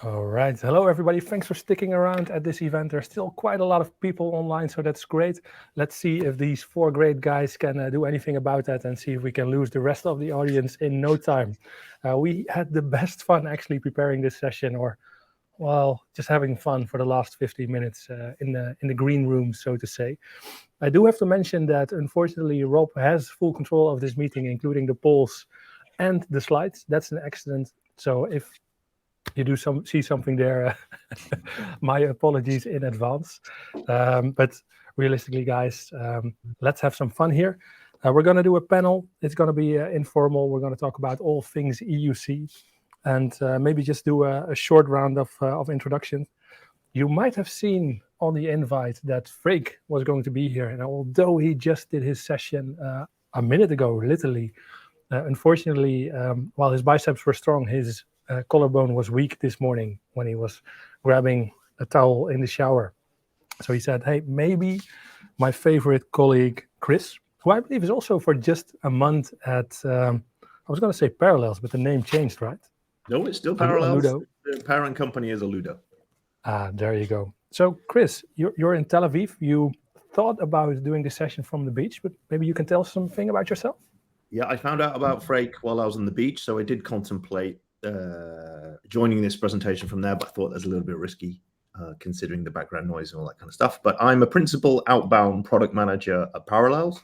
All right. Hello, everybody. Thanks for sticking around at this event. There's still quite a lot of people online, so that's great. Let's see if these four great guys can do anything about that and see if we can lose the rest of the audience in no time. We had the best fun actually preparing this session, or well, just having fun for the last 15 minutes in the green room, so to say. I do have to mention that unfortunately, Rob has full control of this meeting, including the polls and the slides. That's an accident. So if you do see something there, my apologies in advance. But realistically, guys, let's have some fun here. We're going to do a panel. It's going to be informal. We're going to talk about all things EUC and maybe just do a short round of introductions. You might have seen on the invite that Freek was going to be here. And although he just did his session a minute ago, literally, unfortunately, while his biceps were strong, his collarbone was weak this morning when he was grabbing a towel in the shower. So he said, hey, maybe my favorite colleague, Chris, who I believe is also for just a month at, I was going to say Parallels, but the name changed, right? No, it's still Parallels. The parent company is Aludo. There you go. So, Chris, you're in Tel Aviv. You thought about doing this session from the beach, but maybe you can tell something about yourself? Yeah, I found out about Freek while I was on the beach, so I did contemplate joining this presentation from there, but I thought that's a little bit risky considering the background noise and all that kind of stuff. But I'm a principal outbound product manager at Parallels,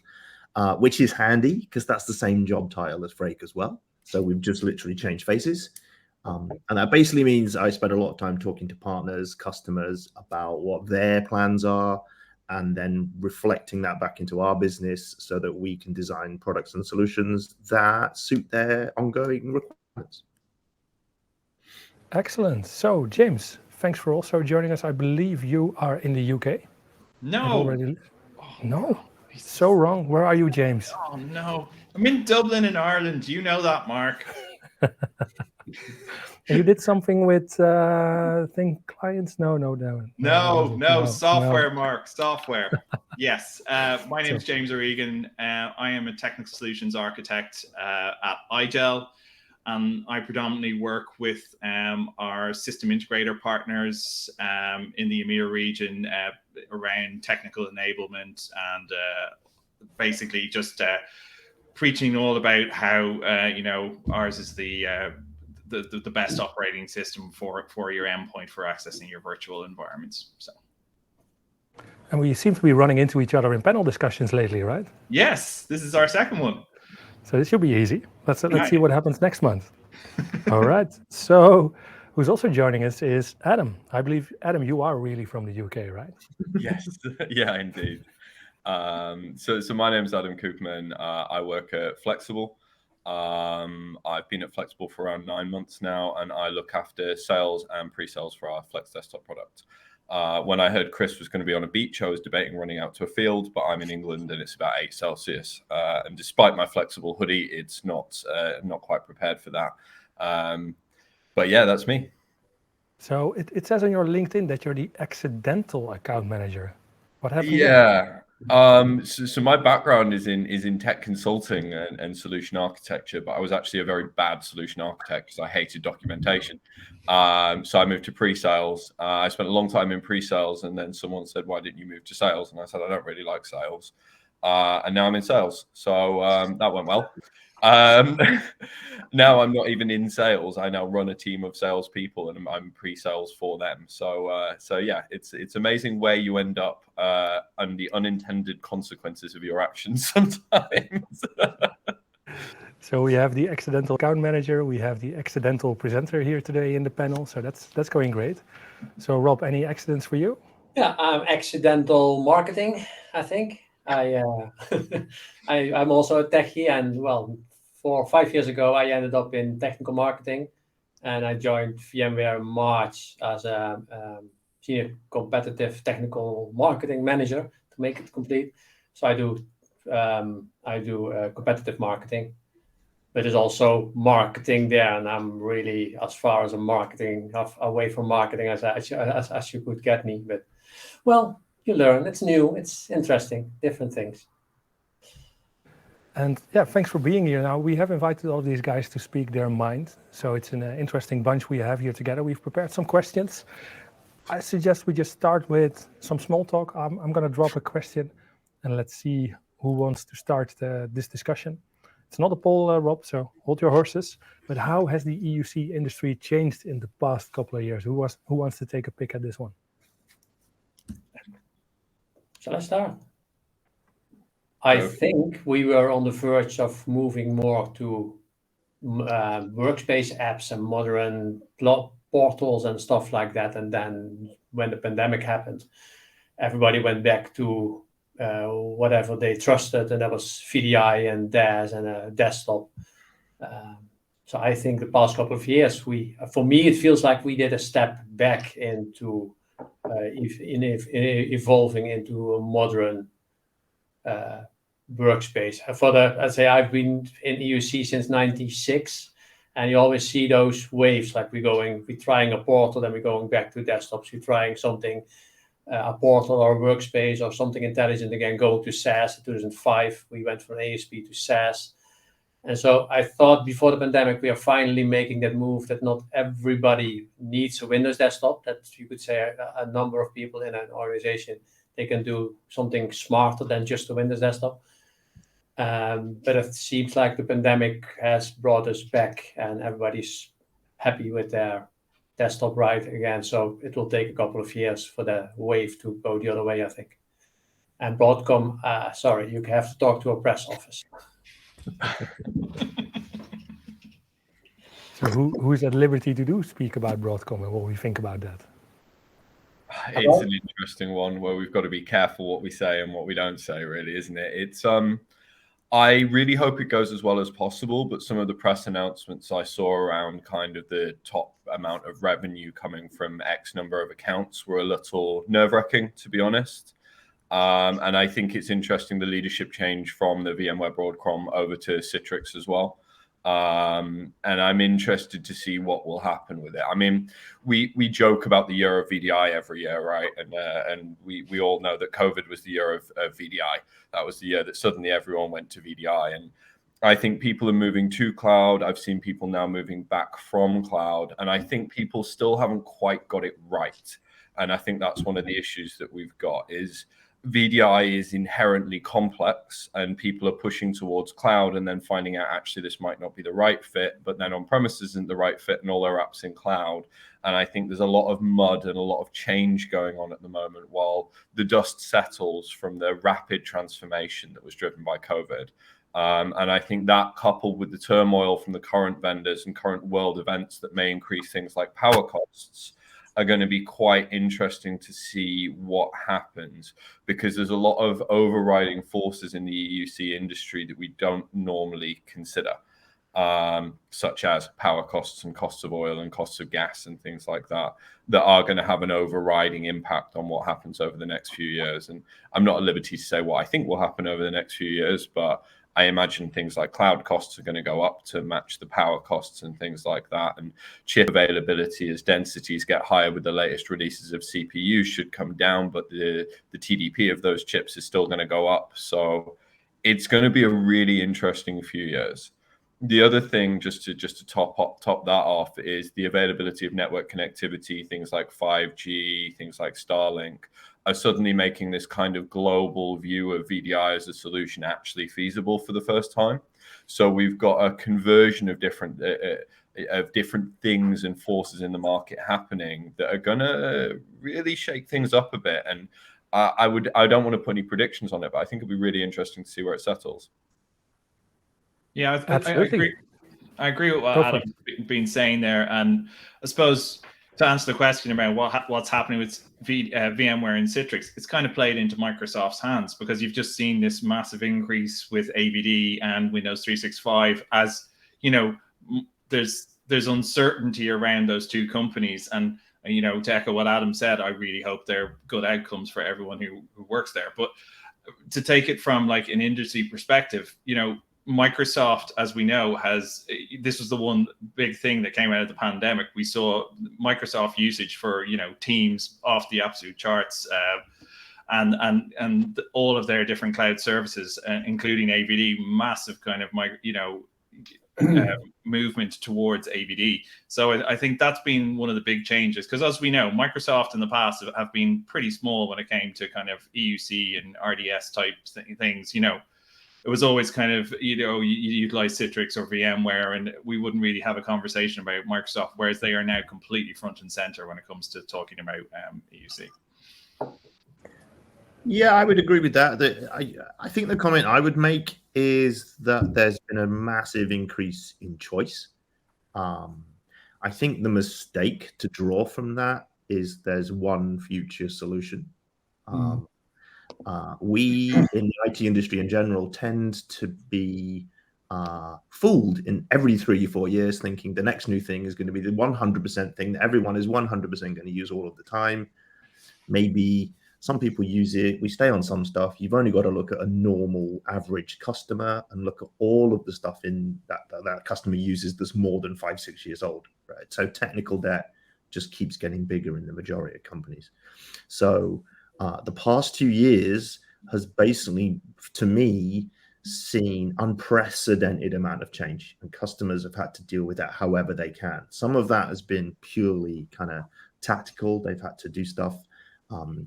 which is handy because that's the same job title as Freek as well. So we've just literally changed faces. And that basically means I spend a lot of time talking to partners, customers about what their plans are, and then reflecting that back into our business so that we can design products and solutions that suit their ongoing requirements. Excellent. So, James, thanks for also joining us. I believe you are in the UK. No. No. So wrong. Where are you, James? Oh, no. I'm in Dublin in Ireland. You know that, Mark. You did something with think clients? No. Software, Mark. Software. Yes. My name is James O'Regan. I am a technical solutions architect at iGel. I predominantly work with our system integrator partners in the EMEA region around technical enablement and basically just preaching all about how ours is the best operating system for your endpoint for accessing your virtual environments. So. And we seem to be running into each other in panel discussions lately, right? Yes, this is our second one. So this should be easy. Let's see what happens next month. All right. So who's also joining us is Adam. I believe, Adam, you are really from the UK, right? Yes. Yeah, indeed. So my name is Adam Koopman. I work at Flexible. I've been at Flexible for around 9 months now, and I look after sales and pre-sales for our Flex Desktop product. When I heard Chris was going to be on a beach, I was debating running out to a field, but I'm in England and it's about 8 Celsius. And despite my Flexible hoodie, it's not quite prepared for that. But yeah, that's me. So it says on your LinkedIn that you're the accidental account manager. What happened? Yeah. So my background is in tech consulting and solution architecture, but I was actually a very bad solution architect because I hated documentation. So I moved to pre-sales. I spent a long time in pre-sales, and then someone said, "Why didn't you move to sales?" And I said, "I don't really like sales." And now I'm in sales. So that went well. Now I'm not even in sales. I now run a team of salespeople, and I'm pre-sales for them. So yeah, it's amazing where you end up and the unintended consequences of your actions sometimes. So we have the accidental account manager, we have the accidental presenter here today in the panel. So that's going great. So Rob, any accidents for you? Yeah, accidental marketing, I think. I'm also a techie, and well, 4 or 5 years ago, I ended up in technical marketing, and I joined VMware in March as a senior competitive technical marketing manager to make it complete. So I do competitive marketing, but there's also marketing there, and I'm really as far as away from marketing as you could get me. But well, you learn. It's new. It's interesting. Different things. And yeah, thanks for being here. Now, we have invited all these guys to speak their mind. So it's an interesting bunch we have here together. We've prepared some questions. I suggest we just start with some small talk. I'm going to drop a question and let's see who wants to start this discussion. It's not a poll, Rob, so hold your horses. But how has the EUC industry changed in the past couple of years? Who wants to take a pick at this one? Shall I start? I think we were on the verge of moving more to workspace apps and modern portals and stuff like that. And then when the pandemic happened, everybody went back to whatever they trusted, and that was VDI and DAS and a desktop. So I think the past couple of years, for me, it feels like we did a step back into evolving into a modern workspace. I've been in EUC since '96, and you always see those waves, like we're trying a portal, then we're going back to desktops, we're trying something, a portal or a workspace or something intelligent again, going to SaaS. In 2005, we went from ASP to SaaS. And so I thought before the pandemic, we are finally making that move, that not everybody needs a Windows desktop, that you could say a number of people in an organization, they can do something smarter than just a Windows desktop. But it seems like the pandemic has brought us back and everybody's happy with their desktop right again. So it will take a couple of years for the wave to go the other way, I think. And Broadcom, sorry, you have to talk to a press office. So who is at liberty to speak about Broadcom and what we think about that? It's an interesting one where we've got to be careful what we say and what we don't say, really, isn't it? It's I really hope it goes as well as possible, but some of the press announcements I saw around kind of the top amount of revenue coming from X number of accounts were a little nerve-wracking, to be honest. And I think it's interesting the leadership change from the VMware Broadcom over to Citrix as well. And I'm interested to see what will happen with it. I mean, we joke about the year of VDI every year, right? And we all know that COVID was the year of VDI. That was the year that suddenly everyone went to VDI. And I think people are moving to cloud. I've seen people now moving back from cloud. And I think people still haven't quite got it right. And I think that's one of the issues that we've got is VDI is inherently complex and people are pushing towards cloud and then finding out actually this might not be the right fit, but then on-premise isn't the right fit and all their apps in cloud. And I think there's a lot of mud and a lot of change going on at the moment while the dust settles from the rapid transformation that was driven by COVID. And I think that coupled with the turmoil from the current vendors and current world events that may increase things like power costs are going to be quite interesting to see what happens, because there's a lot of overriding forces in the EUC industry that we don't normally consider, such as power costs and costs of oil and costs of gas and things like that, that are going to have an overriding impact on what happens over the next few years. And I'm not at liberty to say what I think will happen over the next few years, but I imagine things like cloud costs are going to go up to match the power costs and things like that. And chip availability as densities get higher with the latest releases of CPUs should come down, but the TDP of those chips is still going to go up. So it's going to be a really interesting few years. The other thing, just to top that off, is the availability of network connectivity. Things like 5G, things like Starlink are suddenly making this kind of global view of VDI as a solution actually feasible for the first time. So we've got a conversion of different things and forces in the market happening that are going to really shake things up a bit. And I don't want to put any predictions on it, but I think it'll be really interesting to see where it settles. Yeah, I agree with what Adam's been saying there, and I suppose to answer the question about what's happening with VMware and Citrix, it's kind of played into Microsoft's hands, because you've just seen this massive increase with AVD and Windows 365. As you know, there's uncertainty around those two companies, and you know, to echo what Adam said, I really hope they're good outcomes for everyone who works there. But to take it from like an industry perspective, you know, Microsoft, as we know, this was the one big thing that came out of the pandemic. We saw Microsoft usage for, you know, Teams off the absolute charts. and all of their different cloud services, including AVD, massive kind of movement towards AVD. So I think that's been one of the big changes, because as we know, Microsoft in the past have been pretty small when it came to kind of EUC and RDS type things. It was always kind of, you utilize Citrix or VMware, and we wouldn't really have a conversation about Microsoft, whereas they are now completely front and center when it comes to talking about EUC. Yeah, I would agree with that. I think the comment I would make is that there's been a massive increase in choice. I think the mistake to draw from that is there's one future solution. We in the IT industry in general tend to be fooled in every 3 or 4 years, thinking the next new thing is going to be the 100% thing that everyone is 100% going to use all of the time. Maybe some people use it. We stay on some stuff. You've only got to look at a normal average customer and look at all of the stuff in that customer uses that's more than 5-6 years old, right? So technical debt just keeps getting bigger in the majority of companies. So the past 2 years has basically, to me, seen unprecedented amount of change, and customers have had to deal with that however they can. Some of that has been purely kind of tactical. They've had to do stuff.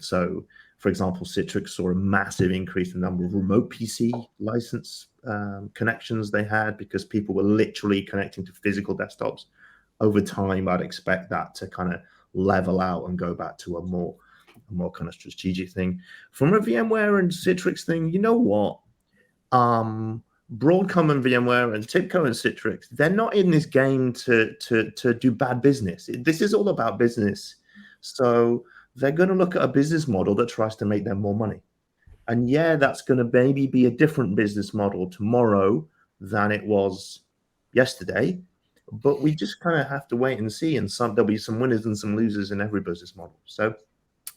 So, for example, Citrix saw a massive increase in the number of remote PC license connections they had, because people were literally connecting to physical desktops. Over time, I'd expect that to kind of level out and go back to a more kind of strategic thing. From a VMware and Citrix thing, you know what? Broadcom and VMware and TIBCO and Citrix, they're not in this game to do bad business. This is all about business. So they're going to look at a business model that tries to make them more money. And yeah, that's going to maybe be a different business model tomorrow than it was yesterday. But we just kind of have to wait and see. And there'll be some winners and some losers in every business model. So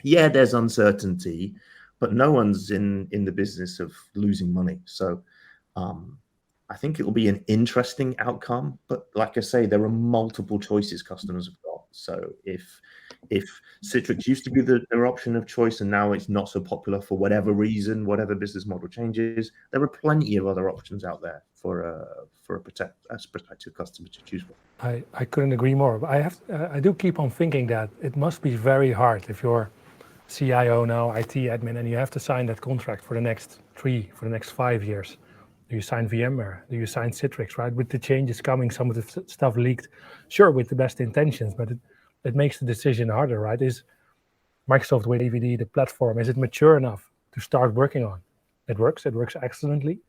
yeah, there's uncertainty, but no one's in the business of losing money. So I think it will be an interesting outcome. But like I say, there are multiple choices customers have got. So if Citrix used to be their option of choice and now it's not so popular for whatever reason, whatever business model changes, there are plenty of other options out there for a prospective customer to choose from. I couldn't agree more. But I do keep on thinking that it must be very hard if you're CIO now, IT admin, and you have to sign that contract for the next 5 years. Do you sign VMware? Do you sign Citrix, right? With the changes coming, some of the stuff leaked, sure, with the best intentions, but it makes the decision harder, right? Is Microsoft with AVD, the platform, is it mature enough to start working on? It works excellently,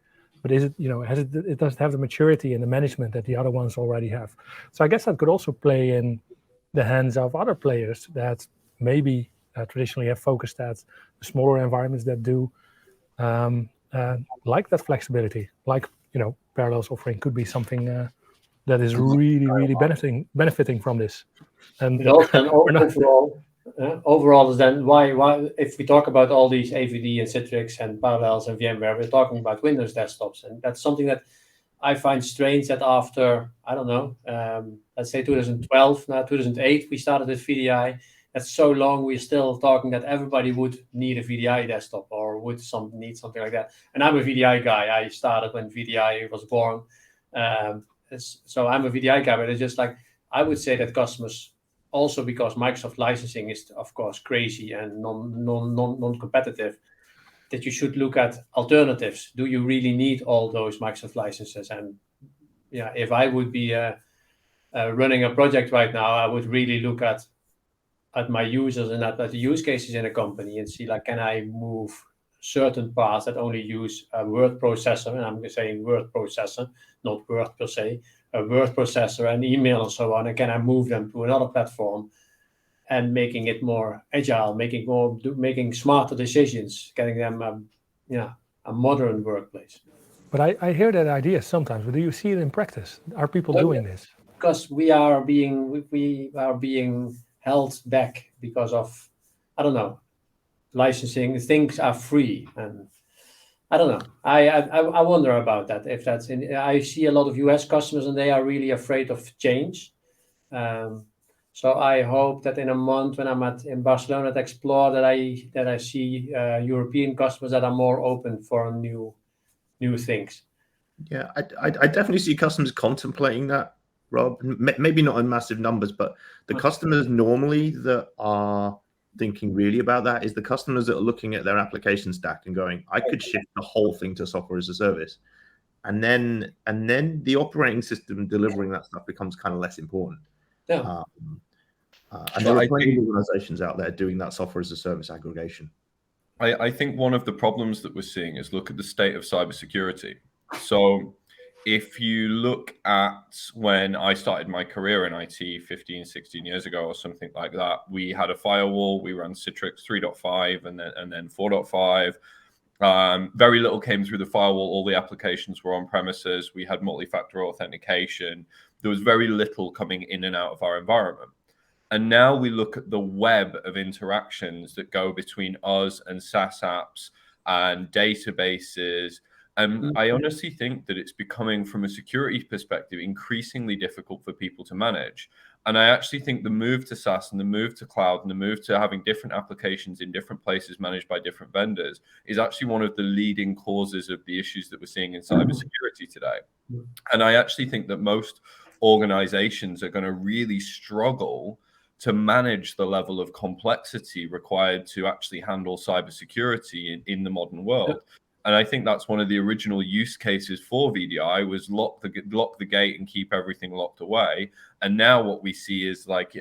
but is it, it doesn't have the maturity and the management that the other ones already have. So I guess that could also play in the hands of other players that maybe traditionally have focused at the smaller environments that do like that flexibility, like Parallels offering could be something that is really benefiting from this. And overall is then why if we talk about all these AVD and Citrix and Parallels and VMware, we're talking about Windows desktops, and that's something that I find strange that after, I don't know, let's say 2012, now 2008, we started with VDI. That's so long, we're still talking that everybody would need a VDI desktop or would need something like that. And I'm a VDI guy. I started when VDI was born. So I'm a VDI guy, but it's just like, I would say that customers, also because Microsoft licensing is, of course, crazy and non-competitive, that you should look at alternatives. Do you really need all those Microsoft licenses? And yeah, if I would be running a project right now, I would really look at my users and at the use cases in a company and see, like, can I move certain parts that only use a word processor, and I'm saying word processor, not Word per se, a word processor and email and so on, and can I move them to another platform and making it more agile, making smarter decisions, getting them a modern workplace. But I hear that idea sometimes, but do you see it in practice? Are people doing this? Because we are being held back because of, I don't know, licensing. Things are free, and I don't know. I wonder about that. If that's I see a lot of US customers, and they are really afraid of change. So I hope that in a month when I'm in Barcelona at Explore that I see European customers that are more open for new things. Yeah, I definitely see customers contemplating that, Rob. Maybe not in massive numbers, but the customers normally that are thinking really about that is the customers that are looking at their application stack and going, I could shift the whole thing to software as a service. And then the operating system delivering that stuff becomes kind of less important. Yeah. And there are plenty of organizations out there doing that software as a service aggregation. I think one of the problems that we're seeing is look at the state of cybersecurity. So if you look at when I started my career in IT 15, 16 years ago or something like that, we had a firewall, we ran Citrix 3.5 and then 4.5. Very little came through the firewall. All the applications were on premises. We had multi-factor authentication. There was very little coming in and out of our environment. And now we look at the web of interactions that go between us and SaaS apps and databases. And I honestly think that it's becoming, from a security perspective, increasingly difficult for people to manage. And I actually think the move to SaaS and the move to cloud and the move to having different applications in different places managed by different vendors is actually one of the leading causes of the issues that we're seeing in cybersecurity today. And I actually think that most organizations are going to really struggle to manage the level of complexity required to actually handle cybersecurity in the modern world. And I think that's one of the original use cases for VDI was lock the gate and keep everything locked away. And now what we see is like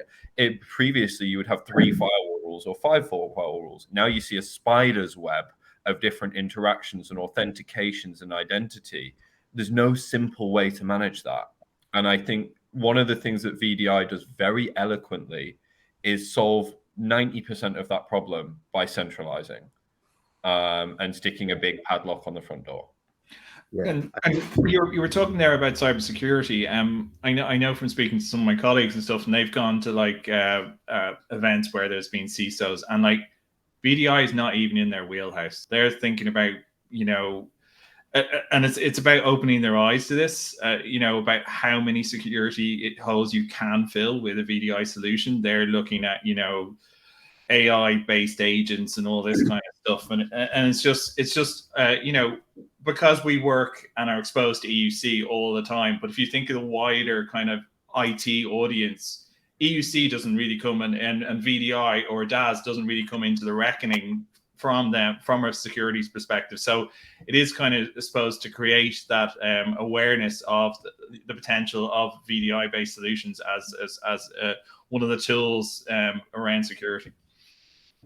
previously you would have 3 firewall rules or 5 firewall rules. Now you see a spider's web of different interactions and authentications and identity. There's no simple way to manage that. And I think one of the things that VDI does very eloquently is solve 90% of that problem by centralizing and sticking a big padlock on the front door. Yeah. And you were talking there about cybersecurity. I know from speaking to some of my colleagues and stuff, and they've gone to like events where there's been CISOs, and like VDI is not even in their wheelhouse. They're thinking about, and it's about opening their eyes to this, about how many security holes you can fill with a VDI solution. They're looking at, AI-based agents and all this kind of stuff, and it's just because we work and are exposed to EUC all the time. But if you think of the wider kind of IT audience, EUC doesn't really come and VDI or DAS doesn't really come into the reckoning from a security perspective. So it is kind of supposed to create that awareness of the potential of VDI based solutions as one of the tools around security.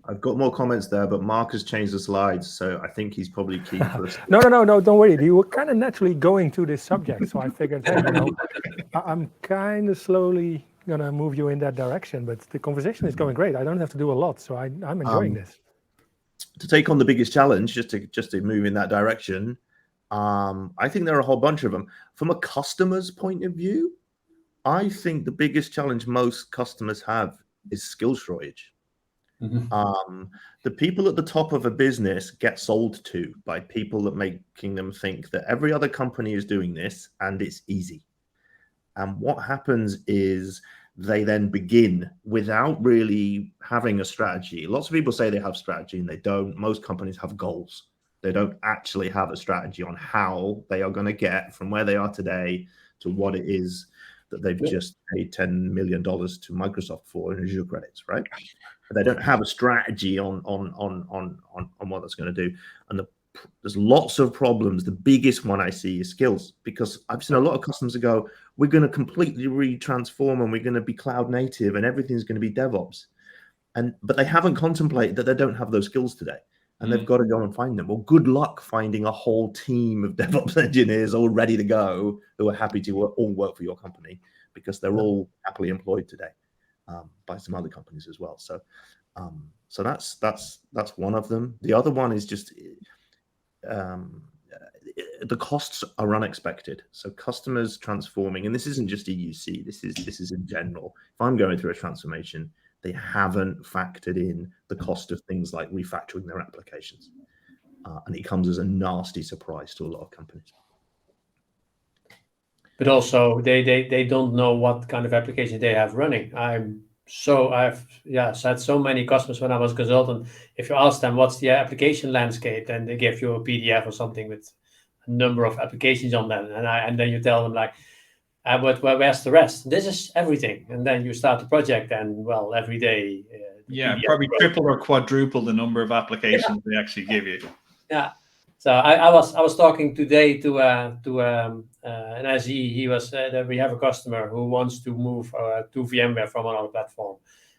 I've got more comments there, but Mark has changed the slides, so I think he's probably keen for us. No, don't worry. You were kind of naturally going to this subject, so I figured, I'm kind of slowly gonna move you in that direction. But the conversation is going great. I don't have to do a lot, so I'm enjoying this. To take on the biggest challenge, just to move in that direction, I think there are a whole bunch of them. From a customer's point of view, I think the biggest challenge most customers have is skill shortage. Mm-hmm. The people at the top of a business get sold to by people that making them think that every other company is doing this and it's easy. And what happens is they then begin without really having a strategy. Lots of people say they have strategy and they don't. Most companies have goals. They don't actually have a strategy on how they are going to get from where they are today to what it is that they've just paid $10 million to Microsoft for in Azure credits, right? But they don't have a strategy on what that's going to do. And there's lots of problems. The biggest one I see is skills, because I've seen a lot of customers that go, we're going to completely retransform and we're going to be cloud native and everything's going to be DevOps. But they haven't contemplated that they don't have those skills today. And they've got to go and find them. Well, good luck finding a whole team of DevOps engineers all ready to go who are happy to all work for your company, because they're all happily employed today by some other companies as well. So that's one of them. The other one is just the costs are unexpected. So customers transforming, and this isn't just EUC. This is in general. If I'm going through a transformation, they haven't factored in the cost of things like refactoring their applications. And it comes as a nasty surprise to a lot of companies. But also, they don't know what kind of application they have running. I'm So I've had so many customers when I was a consultant. If you ask them what's the application landscape, then they give you a PDF or something with a number of applications on them, and then you tell them like, but where's the rest? This is everything, and then you start the project, and well, every day. Yeah, probably triple or quadruple the number of applications they actually give you. Yeah. So I was talking today to an SE. He was that we have a customer who wants to move to VMware from another platform,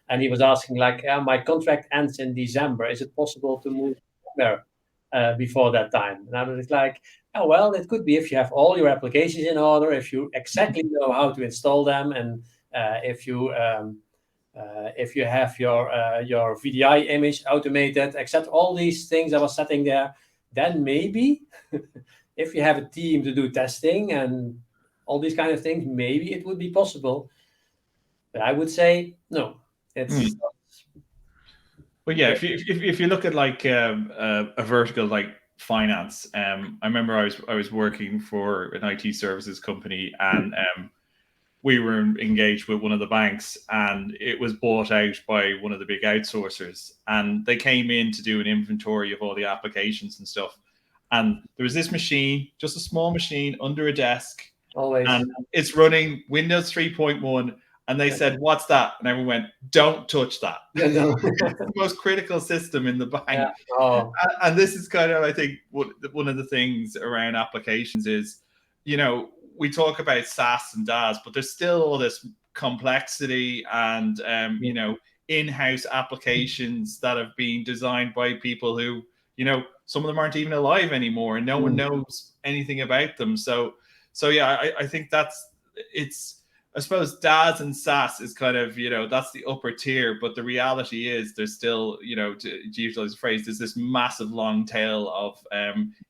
and he was asking like, my contract ends in December. Is it possible to move VMware before that time? And I was like, oh well, it could be if you have all your applications in order, if you exactly know how to install them, and if you have your VDI image automated, except all these things I was setting there. Then maybe if you have a team to do testing and all these kind of things, maybe it would be possible. But I would say no. It's Well, yeah. If you look at like a vertical like finance, I remember I was working for an IT services company, and we were engaged with one of the banks, and it was bought out by one of the big outsourcers, and they came in to do an inventory of all the applications and stuff. And there was this machine, just a small machine under a desk, always, and it's running Windows 3.1. And they said, "What's that?" And everyone went, "Don't touch that." Yeah, no. It's the most critical system in the bank. Yeah. Oh. And this is kind of, I think, one of the things around applications is, we talk about SaaS and DaaS, but there's still all this complexity and, in-house applications that have been designed by people who, some of them aren't even alive anymore, and no one knows anything about them. So yeah, I think I suppose DaaS and SaaS is kind of, that's the upper tier, but the reality is there's still, to utilize the phrase, there's this massive long tail of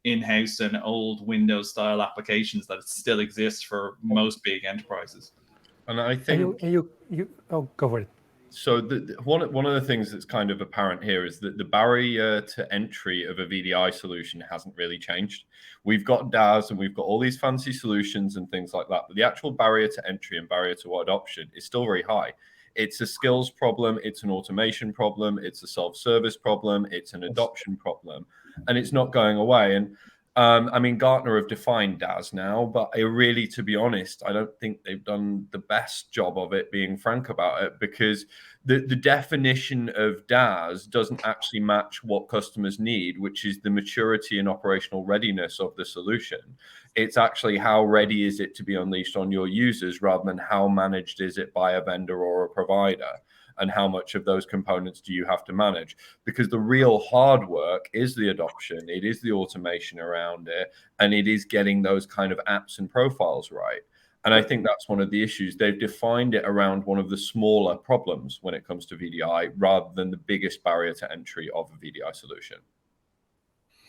in-house and old Windows style applications that still exist for most big enterprises. And I think you go for it. So one of the things that's kind of apparent here is that the barrier to entry of a VDI solution hasn't really changed. We've got DaaS and we've got all these fancy solutions and things like that, but the actual barrier to entry and barrier to adoption is still very high. It's a skills problem, it's an automation problem, it's a self-service problem, it's an adoption problem, and it's not going away. And Gartner have defined DaaS now, but to be honest, I don't think they've done the best job of it, being frank about it, because the definition of DaaS doesn't actually match what customers need, which is the maturity and operational readiness of the solution. It's actually how ready is it to be unleashed on your users rather than how managed is it by a vendor or a provider. And how much of those components do you have to manage? Because the real hard work is the adoption, it is the automation around it, and it is getting those kind of apps and profiles right. And I think that's one of the issues. They've defined it around one of the smaller problems when it comes to VDI, rather than the biggest barrier to entry of a VDI solution.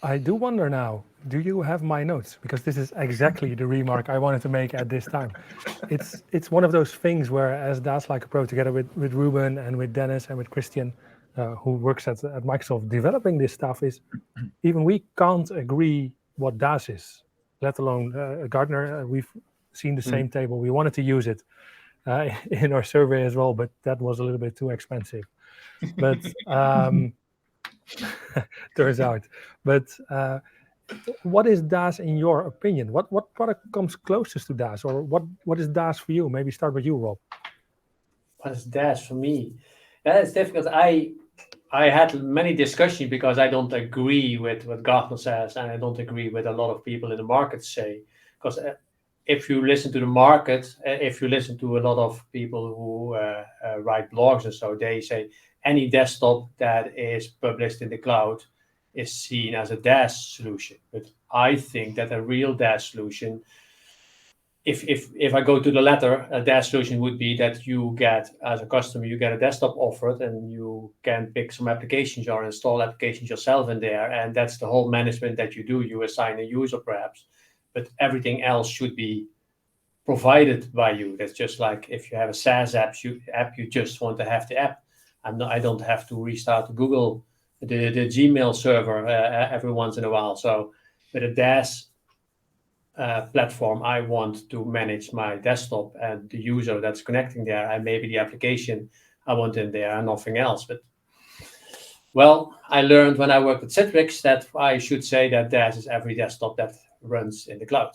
I do wonder now, do you have my notes? Because this is exactly the remark I wanted to make at this time. It's one of those things where, as DaaS Like a Pro, together with Ruben and with Dennis and with Christian, who works at Microsoft developing this stuff, is even we can't agree what DaaS is, let alone Gartner. We've seen the same table. We wanted to use it in our survey as well, but that was a little bit too expensive. But turns out. But what is DaaS in your opinion? What product comes closest to DaaS, or what is DaaS for you? Maybe start with you, Rob. What is DaaS for me? It's difficult. I had many discussions because I don't agree with what Gartner says, and I don't agree with a lot of people in the market say. Because if you listen to the market, if you listen to a lot of people who write blogs and so, they say any desktop that is published in the cloud is seen as a DaaS solution. But I think that a real DaaS solution, if I go to the latter, a DaaS solution would be that you get, as a customer, you get a desktop offered and you can pick some applications or install applications yourself in there. And that's the whole management that you do. You assign a user perhaps, but everything else should be provided by you. That's just like if you have a SaaS app, you just want to have the app. I don't have to restart Google, the Gmail server every once in a while. So with a DaaS platform, I want to manage my desktop and the user that's connecting there, and maybe the application I want in there and nothing else. But well, I learned when I worked at Citrix that I should say that DAS is every desktop that runs in the cloud.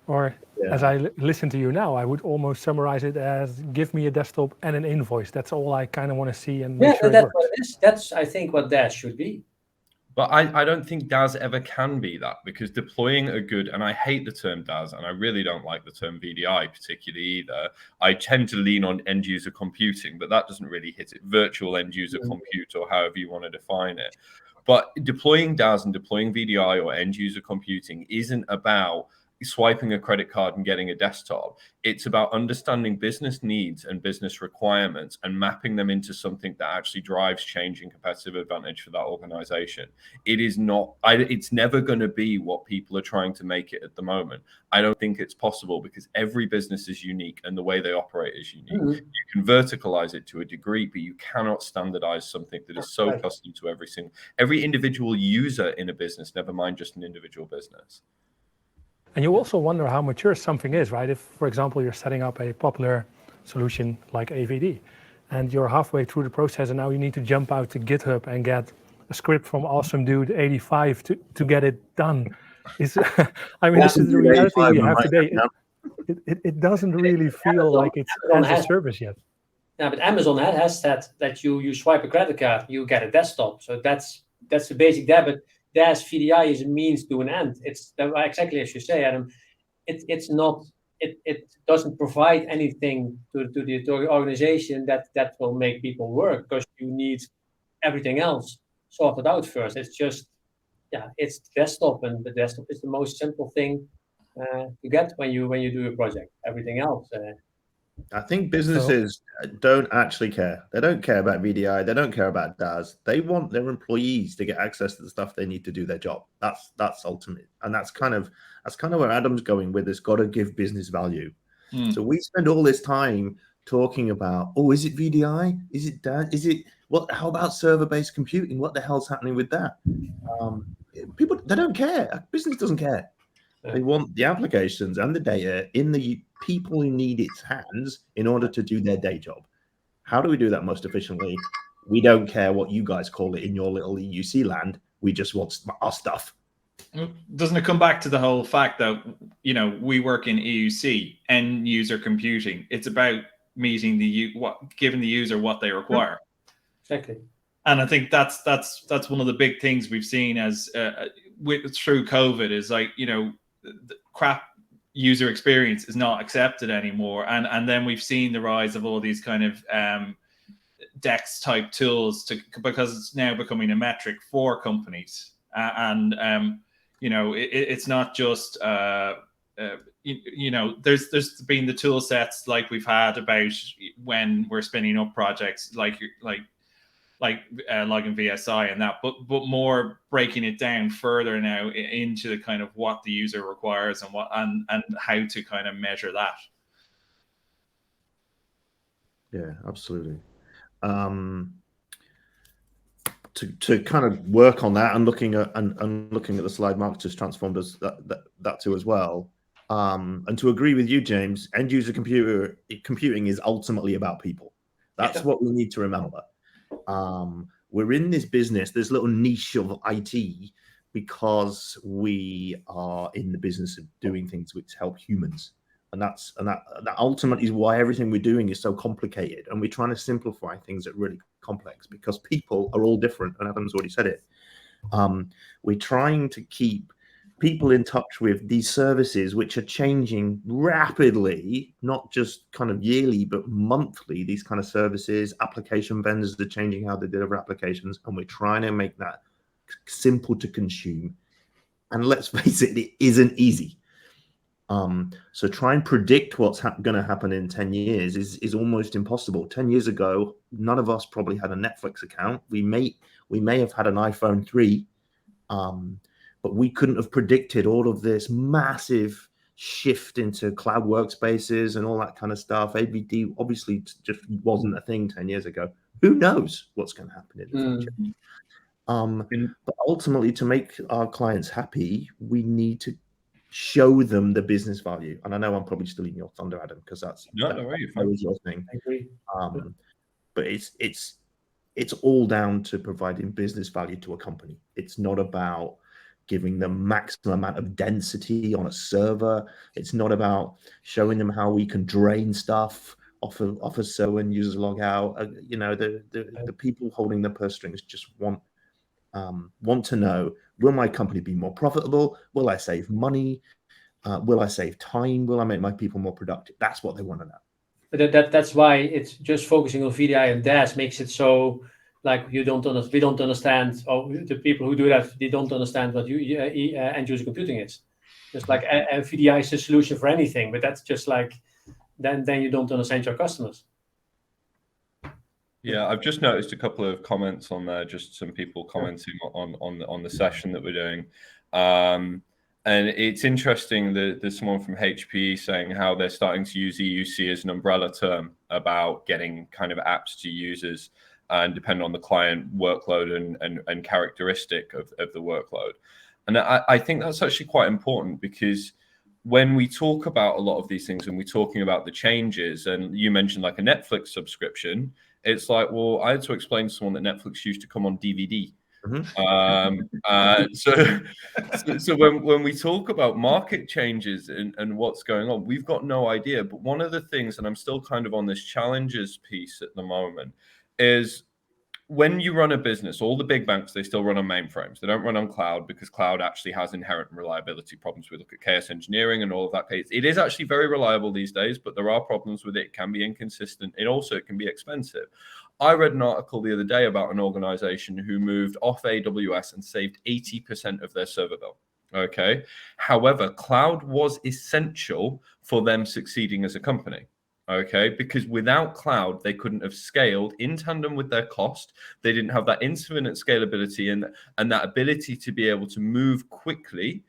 Or as I listen to you now, I would almost summarize it as give me a desktop and an invoice. That's all I kind of want to see and make sure that's it works. what it is. That's, I think, what DAS should be. But I don't think DAS ever can be that, because deploying a good, and I hate the term DAS, and I really don't like the term VDI particularly either. I tend to lean on end user computing, but that doesn't really hit it. Virtual end user compute, or however you want to define it. But deploying DAS and deploying VDI or end user computing isn't about swiping a credit card and getting a desktop. It's about understanding business needs and business requirements and mapping them into something that actually drives change and competitive advantage for that organization. It is not, it's never going to be what people are trying to make it at the moment. I don't think it's possible, because every business is unique and the way they operate is unique. You can verticalize it to a degree, but you cannot standardize something that is so custom to every individual user in a business, never mind just an individual business. And you also wonder how mature something is, right? If, for example, you're setting up a popular solution like AVD, and you're halfway through the process, and now you need to jump out to GitHub and get a script from Awesome Dude 85 to get it done. I mean, this is the reality we have today. It doesn't really feel like it's as a service yet. Yeah, but Amazon has said that you swipe a credit card, you get a desktop. So that's the basic debit. DAS VDI is a means to an end. It's exactly as you say, Adam. It's not. It doesn't provide anything to the organization that will make people work, because you need everything else sorted out first. It's just, it's desktop, and the desktop is the most simple thing to get when you do a project. Everything else. I think businesses don't actually care. They don't care about VDI. They don't care about DAS. They want their employees to get access to the stuff they need to do their job. That's ultimate, and that's kind of where Adam's going with this. Got to give business value. So we spend all this time talking about, is it VDI? Is it DAS? Is it what? How about server-based computing? What the hell's happening with that? People, they don't care. Business doesn't care. They want the applications and the data in the people who need its hands in order to do their day job. How do we do that most efficiently? We don't care what you guys call it in your little EUC land. We just want our stuff. Doesn't it come back to the whole fact that, we work in EUC, end user computing? It's about meeting giving the user what they require. Exactly. And I think that's one of the big things we've seen as through COVID is the crap user experience is not accepted anymore, and then we've seen the rise of all these kind of DEX type tools because it's now becoming a metric for companies, it's not just there's been the tool sets like we've had about when we're spinning up projects like logging VSI and that, but more breaking it down further now into the kind of what the user requires and how to kind of measure that. Yeah, absolutely. To kind of work on that and looking at the slide Mark just transformed us that to as well. And to agree with you, James, end user computing is ultimately about people. That's what we need to remember. We're in this business, this little niche of IT, because we are in the business of doing things which help humans, and that ultimately is why everything we're doing is so complicated, and we're trying to simplify things that are really complex because people are all different, and Adam's already said it. We're trying to keep people in touch with these services which are changing rapidly, not just kind of yearly, but monthly. These kind of services, application vendors are changing how they deliver applications, and we're trying to make that simple to consume. And let's face it, it isn't easy. So try and predict what's going to happen in 10 years is almost impossible. 10 years ago, none of us probably had a Netflix account. We may have had an iPhone 3, but we couldn't have predicted all of this massive shift into cloud workspaces and all that kind of stuff. AVD obviously just wasn't a thing 10 years ago. Who knows what's going to happen in the future? But ultimately, to make our clients happy, we need to show them the business value. And I know I'm probably stealing your thunder, Adam, because that's No, that, no, you're that fine. was your thing. I agree. But it's all down to providing business value to a company. It's not about giving them maximum amount of density on a server. It's not about showing them how we can drain stuff off a server and users log out. You know, the people holding the purse strings just want to know, will my company be more profitable? Will I save money? Will I save time? Will I make my people more productive? That's what they want to know. But that's why it's just focusing on VDI and DAS makes it so like we don't understand, or the people who do that, they don't understand what end user computing is. Just like a VDI is a solution for anything, but that's just like then you don't understand your customers. Yeah, I've just noticed a couple of comments on there, just some people commenting on the session that we're doing. And it's interesting that there's someone from HPE saying how they're starting to use EUC as an umbrella term about getting kind of apps to users and depend on the client workload and characteristic of the workload. And I think that's actually quite important, because when we talk about a lot of these things and we're talking about the changes, and you mentioned like a Netflix subscription, it's like, well, I had to explain to someone that Netflix used to come on DVD. So when we talk about market changes and what's going on, we've got no idea. But one of the things, and I'm still kind of on this challenges piece at the moment, is when you run a business, all the big banks, they still run on mainframes. They don't run on cloud, because cloud actually has inherent reliability problems. We look at KS engineering and all of that. It is actually very reliable these days, but there are problems with it. It can be inconsistent. It can be expensive. I read an article the other day about an organization who moved off AWS and saved 80% of their server bill. Okay. However, cloud was essential for them succeeding as a company. Okay, because without cloud, they couldn't have scaled in tandem with their cost. They didn't have that infinite scalability and that ability to be able to move quickly.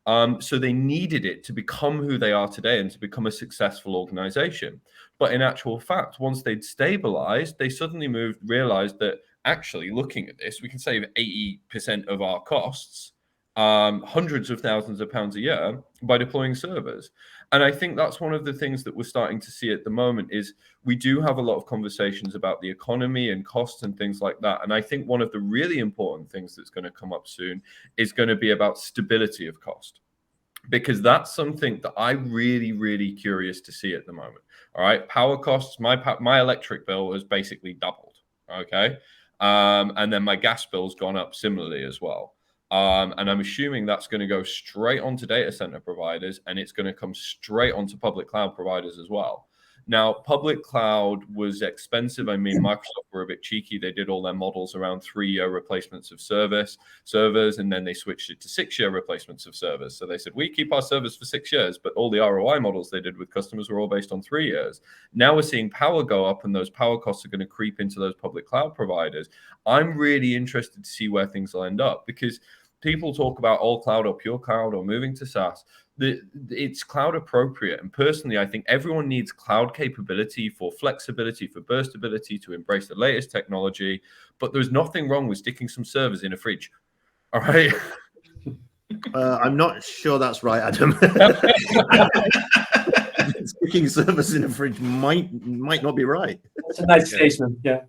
So they needed it to become who they are today and to become a successful organization. But in actual fact, once they'd stabilized, they suddenly realized that actually looking at this, we can save 80% of our costs, hundreds of thousands of pounds a year by deploying servers. And I think that's one of the things that we're starting to see at the moment is we do have a lot of conversations about the economy and costs and things like that. And I think one of the really important things that's going to come up soon is going to be about stability of cost, because that's something that I'm really, really curious to see at the moment. All right. Power costs, my electric bill has basically doubled. Okay. And then my gas bill's gone up similarly as well. And I'm assuming that's going to go straight onto data center providers, and it's going to come straight onto public cloud providers as well. Now, public cloud was expensive. I mean, Microsoft were a bit cheeky. They did all their models around 3-year replacements of servers, and then they switched it to 6-year replacements of servers. So they said, we keep our servers for 6 years, but all the ROI models they did with customers were all based on 3 years. Now we're seeing power go up, and those power costs are going to creep into those public cloud providers. I'm really interested to see where things will end up, because people talk about all cloud or pure cloud or moving to SaaS. It's cloud appropriate. And personally, I think everyone needs cloud capability for flexibility, for burstability, to embrace the latest technology. But there's nothing wrong with sticking some servers in a fridge. All right. I'm not sure that's right, Adam. Sticking servers in a fridge might not be right. That's a nice statement. Yeah.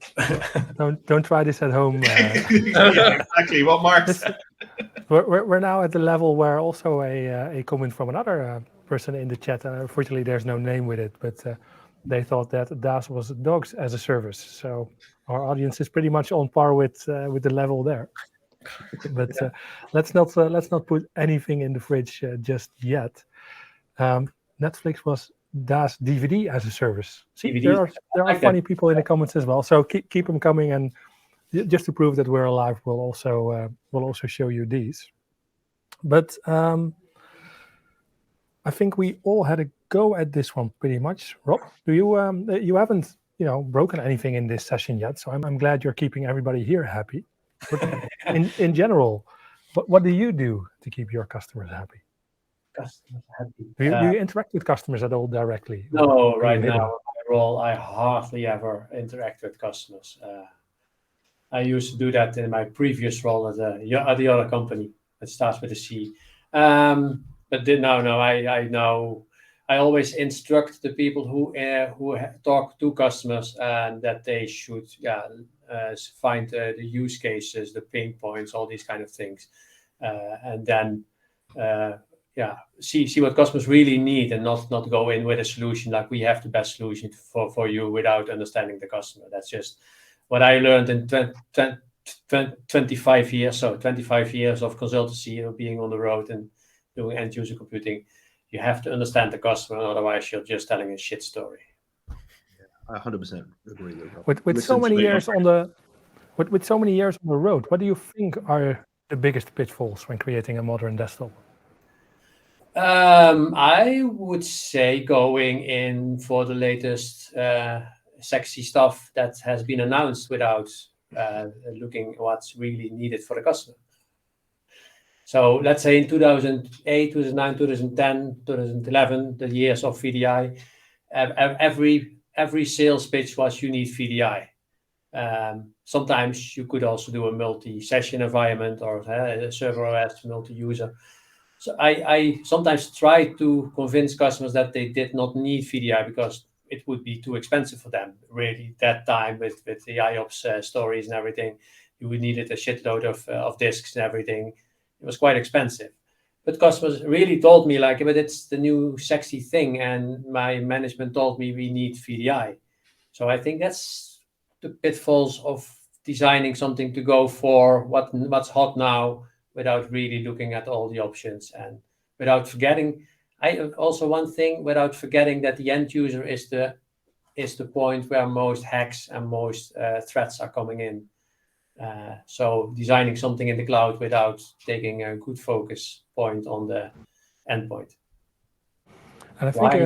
Don't try this at home. Yeah, exactly what Mark said. We're now at the level where also a comment from another person in the chat. Unfortunately, there's no name with it, but they thought that DaaS was dogs as a service. So our audience is pretty much on par with the level there. But let's not put anything in the fridge just yet. Netflix was DaaS DVD as a service. See, DVD. there are funny people in the comments as well. So keep them coming, and just to prove that we're alive, we'll also show you these. But I think we all had a go at this one pretty much. Rob, do you haven't broken anything in this session yet? So I'm glad you're keeping everybody here happy. But in general, what do you do to keep your customers happy? Customers happy. Do you interact with customers at all directly? No, right now, my role, I hardly ever interact with customers. I used to do that in my previous role at the other company that starts with a C. But But no, I know. I always instruct the people who talk to customers and that they should find the use cases, the pain points, all these kind of things, and then see what customers really need, and not go in with a solution like we have the best solution for you without understanding the customer. That's just what I learned in 25 years. So 25 years of consultancy, being on the road and doing end user computing. You have to understand the customer, otherwise you're just telling a shit story. I 100% agree with so many years on the road. What do you think are the biggest pitfalls when creating a modern desktop? I would say going in for the latest sexy stuff that has been announced without looking what's really needed for the customer. So let's say in 2008, 2009, 2010, 2011, the years of VDI, every sales pitch was you need VDI. Sometimes you could also do a multi-session environment or a server OS multi-user. So I sometimes try to convince customers that they did not need VDI because it would be too expensive for them. Really, that time with the IOPS stories and everything, you would needed a shitload of disks and everything. It was quite expensive. But customers really told me but it's the new sexy thing, and my management told me we need VDI. So I think that's the pitfalls of designing something to go for what's hot now, without really looking at all the options, and without forgetting that the end user is the point where most hacks and most threats are coming in. So designing something in the cloud without taking a good focus point on the endpoint. And I think I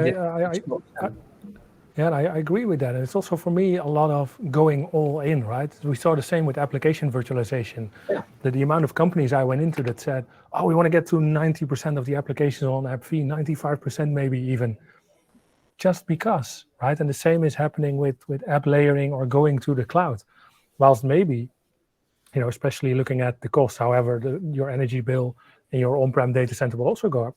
agree with that. And it's also for me a lot of going all in, right? We saw the same with application virtualization. Yeah. The amount of companies I went into that said, oh, we want to get to 90% of the applications on AppV, 95% maybe even, just because, right? And the same is happening with app layering or going to the cloud. Whilst maybe, especially looking at the cost, however, your energy bill in your on-prem data center will also go up.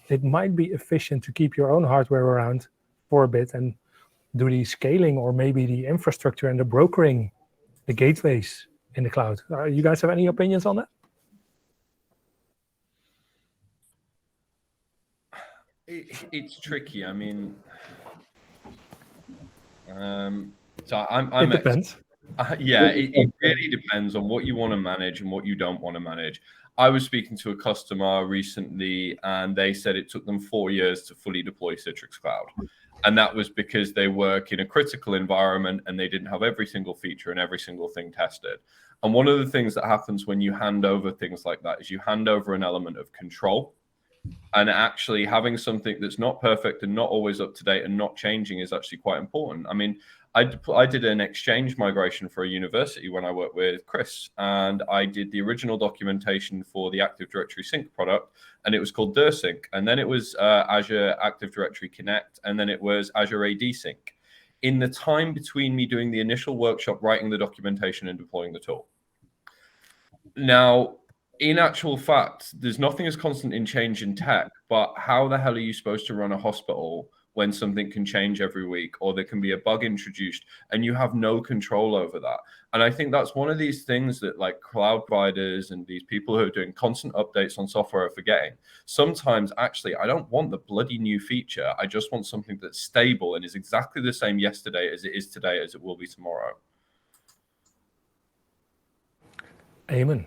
It might be efficient to keep your own hardware around for a bit and do the scaling, or maybe the infrastructure and the brokering, the gateways in the cloud. You guys have any opinions on that? It's tricky. I mean, It depends. It really depends on what you want to manage and what you don't want to manage. I was speaking to a customer recently, and they said it took them 4 years to fully deploy Citrix Cloud. And that was because they work in a critical environment and they didn't have every single feature and every single thing tested. And one of the things that happens when you hand over things like that is you hand over an element of control. And actually having something that's not perfect and not always up to date and not changing is actually quite important. I mean, I did an Exchange migration for a university when I worked with Chris, and I did the original documentation for the Active Directory Sync product, and it was called DirSync. And then it was Azure Active Directory Connect, and then it was Azure AD Sync. In the time between me doing the initial workshop, writing the documentation and deploying the tool. Now, in actual fact, there's nothing as constant in change in tech, but how the hell are you supposed to run a hospital when something can change every week, or there can be a bug introduced and you have no control over that? And I think that's one of these things that like cloud providers and these people who are doing constant updates on software are forgetting. Sometimes actually, I don't want the bloody new feature. I just want something that's stable and is exactly the same yesterday as it is today, as it will be tomorrow. Amen.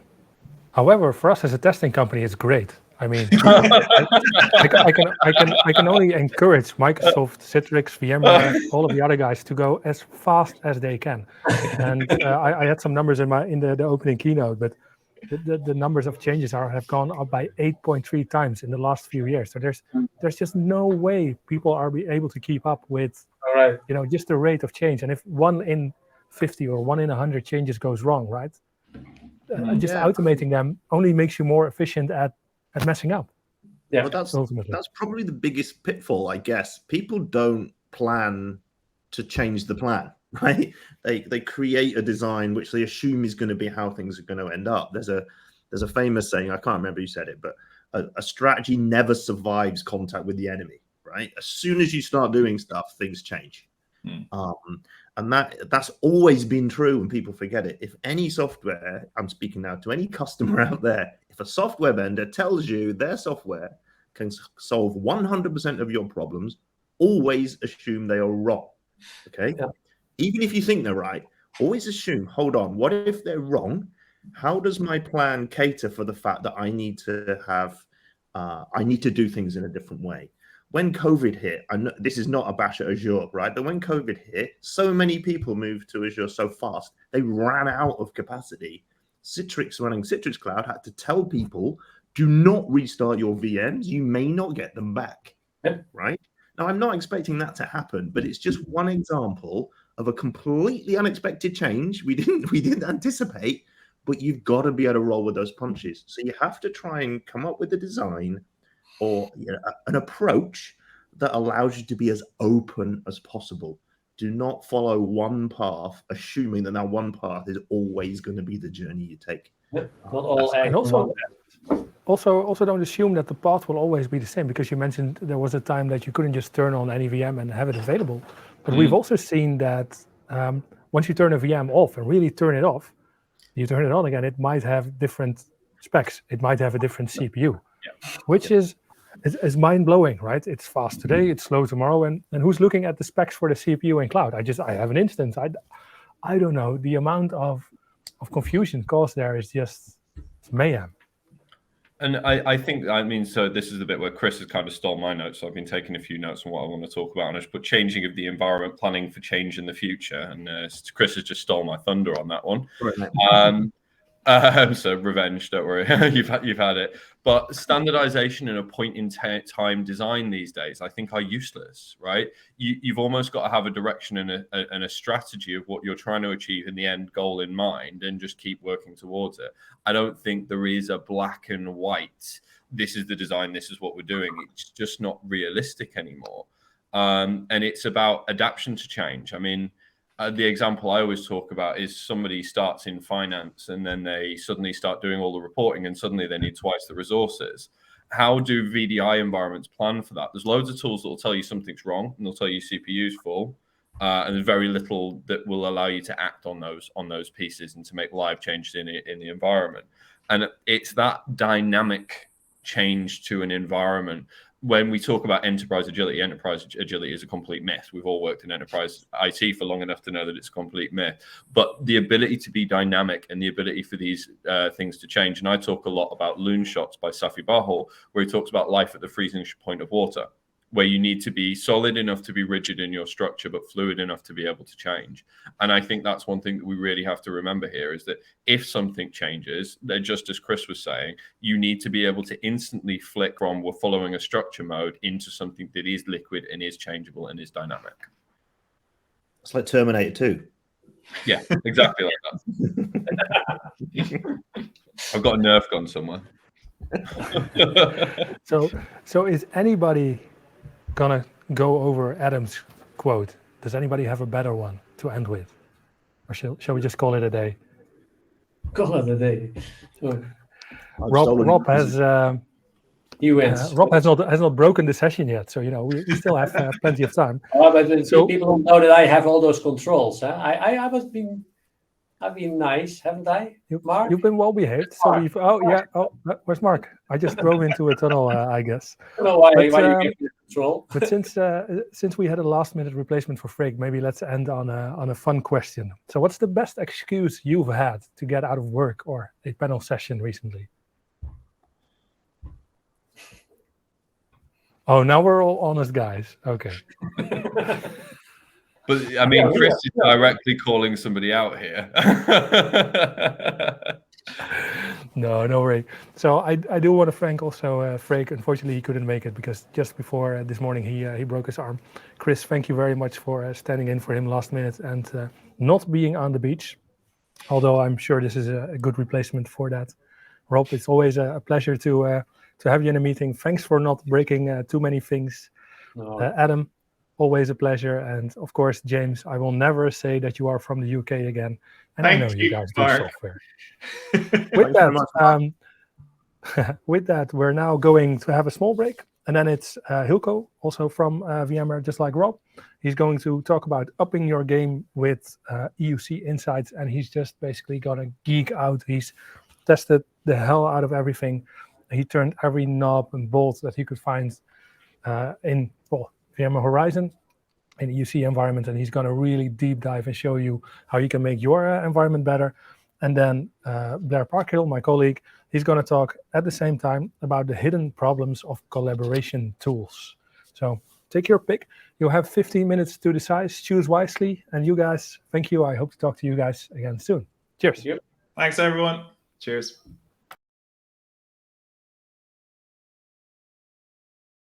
However, for us as a testing company, it's great. I mean, I can only encourage Microsoft, Citrix, VMware, all of the other guys to go as fast as they can. And I had some numbers in the opening keynote, but the numbers of changes have gone up by 8.3 times in the last few years. So there's just no way people are able to keep up with, just the rate of change. And if 1 in 50 or 1 in 100 changes goes wrong, right? Automating them only makes you more efficient at messing up. Yeah, well, that's probably the biggest pitfall, I guess. People don't plan to change the plan, right? They create a design which they assume is going to be how things are going to end up. There's a famous saying, I can't remember who said it, but a strategy never survives contact with the enemy, right? As soon as you start doing stuff, things change. And that's always been true, and people forget it. If any software, I'm speaking now to any customer out there, if a software vendor tells you their software can solve 100% of your problems, always assume they are wrong. Okay? Yeah. Even if you think they're right, always assume, hold on, what if they're wrong? How does my plan cater for the fact that I need to have, I need to do things in a different way? When COVID hit, I know this is not a bash at Azure, right? But when COVID hit, so many people moved to Azure so fast, they ran out of capacity. Citrix running Citrix Cloud had to tell people, do not restart your VMs. You may not get them back, right? Now, I'm not expecting that to happen, but it's just one example of a completely unexpected change we didn't anticipate, but you've got to be able to roll with those punches. So you have to try and come up with a design or an approach that allows you to be as open as possible. Do not follow one path, assuming that one path is always going to be the journey you take. Not all and also don't assume that the path will always be the same, because you mentioned there was a time that you couldn't just turn on any VM and have it available. But we've also seen that once you turn a VM off and really turn it off, you turn it on again, it might have different specs. It might have a different CPU, which is mind-blowing, right? It's fast today, it's slow tomorrow, and who's looking at the specs for the CPU in cloud? I have an instance. I don't know. The amount of confusion caused there is just mayhem. And I think, so this is the bit where Chris has kind of stole my notes. So I've been taking a few notes on what I want to talk about, and I just put changing of the environment, planning for change in the future. And Chris has just stole my thunder on that one. So revenge, don't worry, you've had it. But standardization and a point in time design these days, I think, are useless, right? You've almost got to have a direction and a strategy of what you're trying to achieve in the end goal in mind, and just keep working towards it. I don't think there is a black and white, this is the design, this is what we're doing. It's just not realistic anymore. And it's about adaptation to change. I mean, the example I always talk about is somebody starts in finance and then they suddenly start doing all the reporting and suddenly they need twice the resources. How do VDI environments plan for that? There's loads of tools that will tell you something's wrong and they'll tell you CPU's full, and there's very little that will allow you to act on those pieces and to make live changes in the environment. And it's that dynamic change to an environment. When we talk about enterprise agility is a complete myth. We've all worked in enterprise IT for long enough to know that it's a complete myth. But the ability to be dynamic and the ability for these things to change. And I talk a lot about Loon Shots by Safi Bahal, where he talks about life at the freezing point of water, where you need to be solid enough to be rigid in your structure, but fluid enough to be able to change. And I think that's one thing that we really have to remember here, is that if something changes, just as Chris was saying, you need to be able to instantly flick from we're following a structure mode into something that is liquid and is changeable and is dynamic. It's like Terminator 2. Yeah, exactly like that. I've got a Nerf gun somewhere. So is anybody gonna go over Adam's quote? Does anybody have a better one to end with, or shall we just call it a day? Call it a day. Rob has he wins. Rob has not broken the session yet, so we still have plenty of time. But people don't know that I have all those controls. Huh? I've been nice, haven't I, Mark? You've been well behaved. So where's Mark? I just drove into a tunnel, I guess. I don't know why you give me control. But since we had a last-minute replacement for Freek, maybe let's end on a fun question. So, what's the best excuse you've had to get out of work or a panel session recently? Oh, now we're all honest guys. Okay. But I mean, Chris is directly calling somebody out here. No worry. So I do want to thank also Freek. Unfortunately, he couldn't make it because just before this morning he broke his arm. Chris, thank you very much for standing in for him last minute and not being on the beach. Although I'm sure this is a good replacement for that. Rob, it's always a pleasure to have you in a meeting. Thanks for not breaking too many things. No. Adam, always a pleasure. And of course, James, I will never say that you are from the UK again. And I know you guys do software. With that, with that, we're now going to have a small break. And then it's Hilko, also from VMware, just like Rob. He's going to talk about upping your game with EUC insights. And he's just basically going to geek out. He's tested the hell out of everything. He turned every knob and bolt that he could find in VMware Horizon, in the EUC environment. And he's going to really deep dive and show you how you can make your environment better. And then Blair Parkhill, my colleague, he's going to talk at the same time about the hidden problems of collaboration tools. So take your pick. You'll have 15 minutes to decide. Choose wisely. And you guys, thank you. I hope to talk to you guys again soon. Cheers. Thanks, everyone. Cheers.